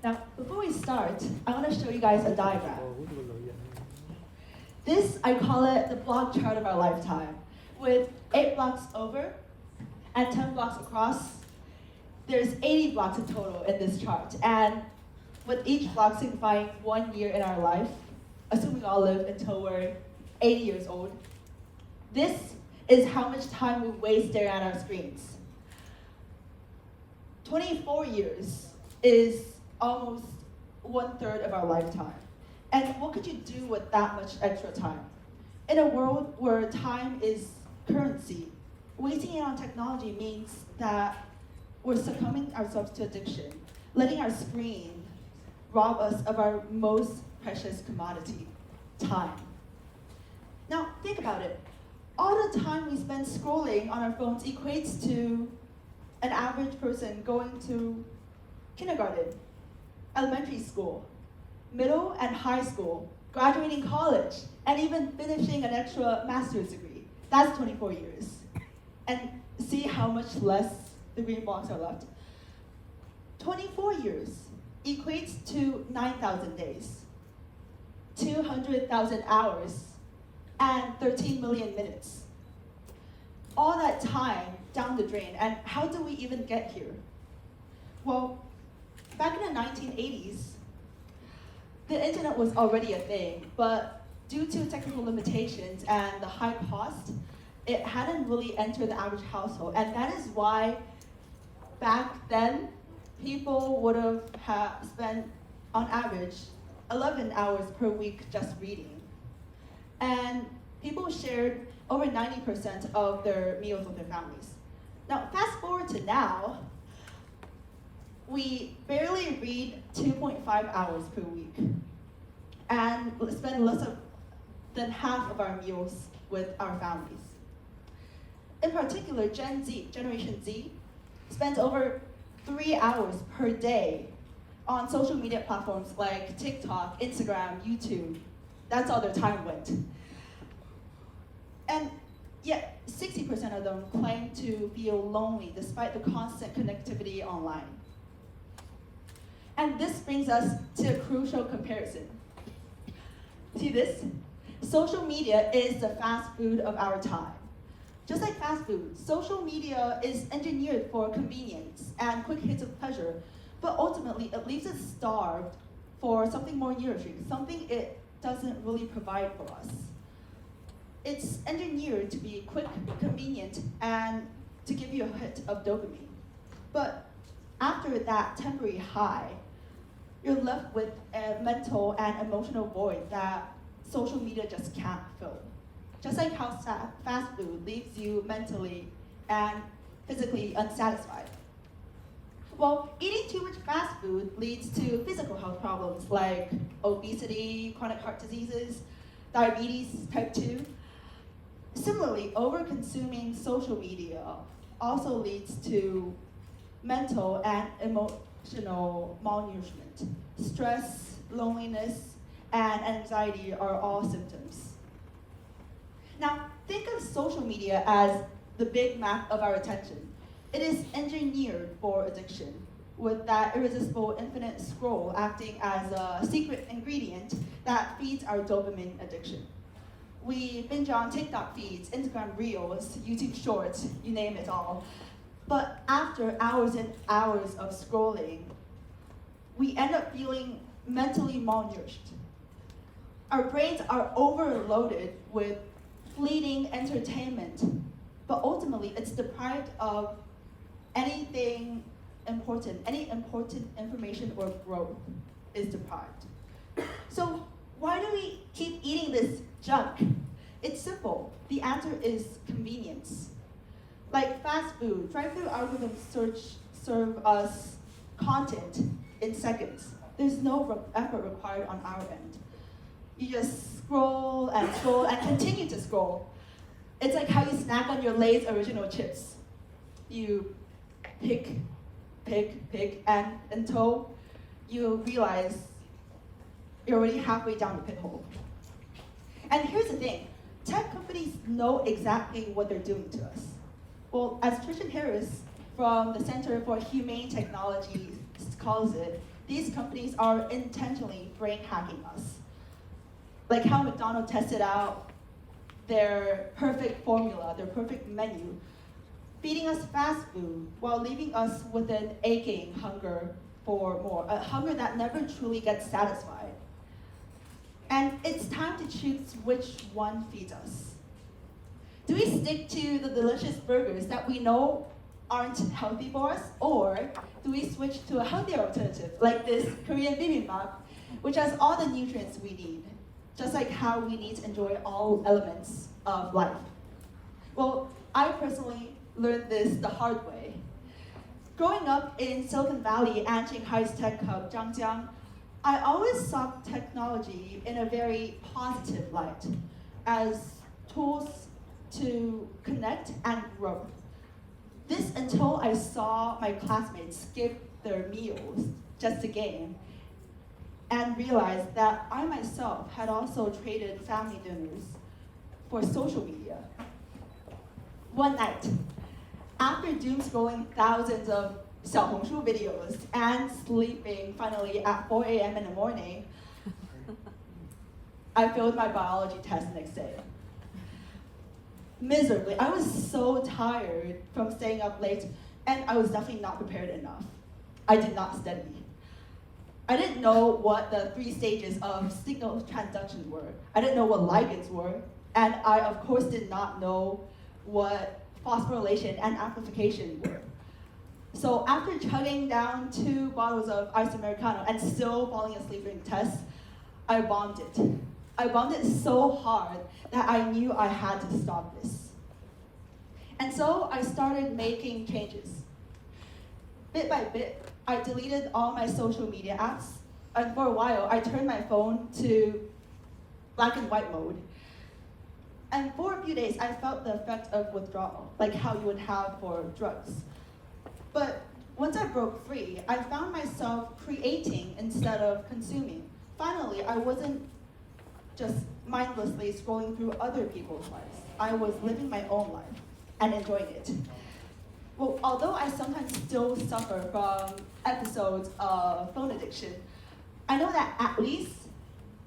Now, before we start, I want to show you guys a diagram. This, I call it the block chart of our lifetime. With 8 blocks over and 10 blocks across, there's 80 blocks in total in this chart. And with each block signifying 1 year in our life, assuming we all live until we're 80 years old, this is how much time we waste staring at our screens. 24 years is almost 1/3 of our lifetime. And what could you do with that much extra time? In a world where time is currency, wasting it on technology means that we're succumbing ourselves to addiction, letting our screen rob us of our most precious commodity, time. Now, think about it. All the time we spend scrolling on our phones equates to an average person going to kindergarten, elementary school, middle and high school, graduating college, and even finishing an extra master's degree. That's 24 years. And see how much less the green blocks are left. 24 years equates to 9,000 days, 200,000 hours, and 13 million minutes. All that time down the drain, and how do we even get here? Well, back in the 1980s, the internet was already a thing, but due to technical limitations and the high cost, it hadn't really entered the average household. And that is why back then, people would have spent, on average, 11 hours per week just reading. And people shared over 90% of their meals with their families. Now, fast forward to now, we barely read 2.5 hours per week and spend less than half of our meals with our families. In particular, Gen Z, Generation Z, spends over 3 hours per day on social media platforms like TikTok, Instagram, YouTube. That's all their time went. And yet, 60% of them claim to feel lonely despite the constant connectivity online. And this brings us to a crucial comparison. See this? Social media is the fast food of our time. Just like fast food, social media is engineered for convenience and quick hits of pleasure, but ultimately it leaves us starved for something more nourishing, something it doesn't really provide for us. It's engineered to be quick, convenient, and to give you a hit of dopamine. But after that temporary high, you're left with a mental and emotional void that social media just can't fill. Just like how fast food leaves you mentally and physically unsatisfied. Well, eating too much fast food leads to physical health problems like obesity, chronic heart diseases, diabetes type 2. Similarly, over-consuming social media also leads to mental and emotional malnourishment. Stress, loneliness, and anxiety are all symptoms. Now, think of social media as the Big Mac of our attention. It is engineered for addiction, with that irresistible infinite scroll acting as a secret ingredient that feeds our dopamine addiction. We binge on TikTok feeds, Instagram Reels, YouTube Shorts, you name it all. But after hours and hours of scrolling, we end up feeling mentally malnourished. Our brains are overloaded with fleeting entertainment, but ultimately it's deprived of anything important, any important information or growth is deprived. So why do we keep eating this junk? It's simple. The answer is convenience. Like fast food, drive-through algorithms serve us content in seconds. There's no effort required on our end. You just scroll and continue to scroll. It's like how you snack on your Lay's original chips. You pick, and until you realize you're already halfway down the pit hole. And here's the thing, tech companies know exactly what they're doing to us. Well, as Trishan Harris from the Center for Humane Technology calls it, these companies are intentionally brain hacking us. Like how McDonald's tested out their perfect formula, their perfect menu, feeding us fast food while leaving us with an aching hunger for more, a hunger that never truly gets satisfied. And it's time to choose which one feeds us. Do we stick to the delicious burgers that we know aren't healthy for us, or do we switch to a healthier alternative, like this Korean bibimbap, which has all the nutrients we need, just like how we need to enjoy all elements of life? Well, I personally learned this the hard way. Growing up in Silicon Valley and Shanghai's tech hub, Zhangjiang, I always saw technology in a very positive light, as tools to connect and grow. This until I saw my classmates skip their meals just to game, and realized that I myself had also traded family dinners for social media. One night, after doom scrolling thousands of Xiaohongshu videos and sleeping finally at 4 a.m. in the morning, I failed my biology test the next day. Miserably. I was so tired from staying up late, and I was definitely not prepared enough. I did not study. I didn't know what the 3 stages of signal transduction were. I didn't know what ligands were, and I, of course, did not know what phosphorylation and amplification were. So after chugging down 2 bottles of iced Americano and still falling asleep during tests, I bombed it. I bombed it so hard that I knew I had to stop this. And so I started making changes. Bit by bit, I deleted all my social media apps, and for a while, I turned my phone to black and white mode. And for a few days, I felt the effect of withdrawal, like how you would have for drugs. But once I broke free, I found myself creating instead of consuming. Finally, I wasn't just mindlessly scrolling through other people's lives. I was living my own life and enjoying it. Well, although I sometimes still suffer from episodes of phone addiction, I know that at least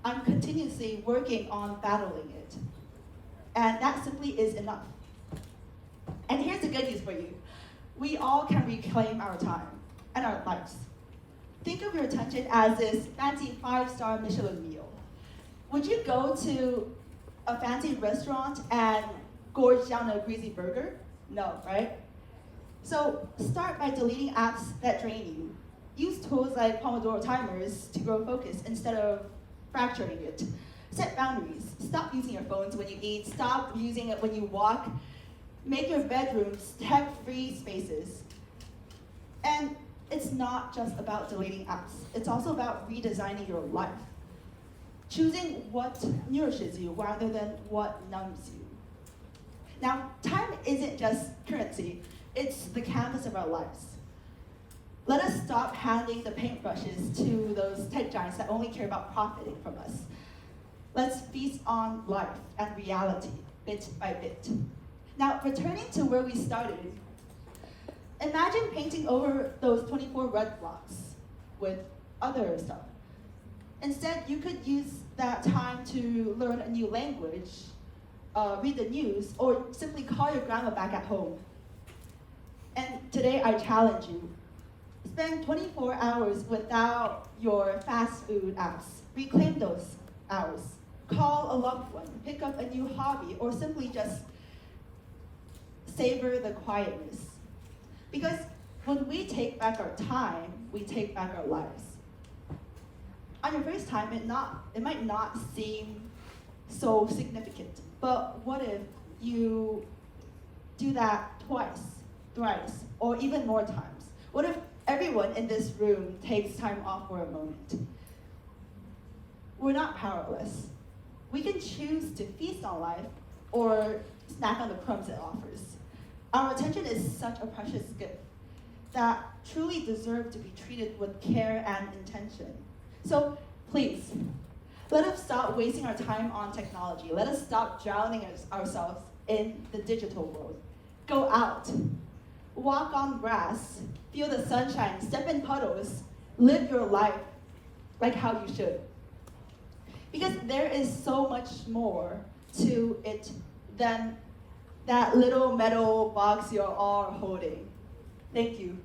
I'm continuously working on battling it. And that simply is enough. And here's the good news for you. We all can reclaim our time and our lives. Think of your attention as this fancy 5-star Michelin meal. Would you go to a fancy restaurant and gorge down a greasy burger? No, right? So start by deleting apps that drain you. Use tools like Pomodoro timers to grow focus instead of fracturing it. Set boundaries. Stop using your phones when you eat. Stop using it when you walk. Make your bedrooms tech-free spaces. And it's not just about deleting apps. It's also about redesigning your life. Choosing what nourishes you rather than what numbs you. Now, time isn't just currency. It's the canvas of our lives. Let us stop handing the paintbrushes to those tech giants that only care about profiting from us. Let's feast on life and reality, bit by bit. Now, returning to where we started, imagine painting over those 24 red blocks with other stuff. Instead, you could use that time to learn a new language, read the news, or simply call your grandma back at home. And today, I challenge you. Spend 24 hours without your fast food apps. Reclaim those hours. Call a loved one, pick up a new hobby, or simply just savor the quietness. Because when we take back our time, we take back our lives. On your first time, it might not seem so significant, but what if you do that twice, thrice, or even more times? What if everyone in this room takes time off for a moment? We're not powerless. We can choose to feast on life or snack on the crumbs it offers. Our attention is such a precious gift that truly deserve to be treated with care and intention. So please, let us stop wasting our time on technology. Let us stop drowning ourselves in the digital world. Go out, walk on grass, feel the sunshine, step in puddles, live your life like how you should. Because there is so much more to it than that little metal box you're all holding. Thank you.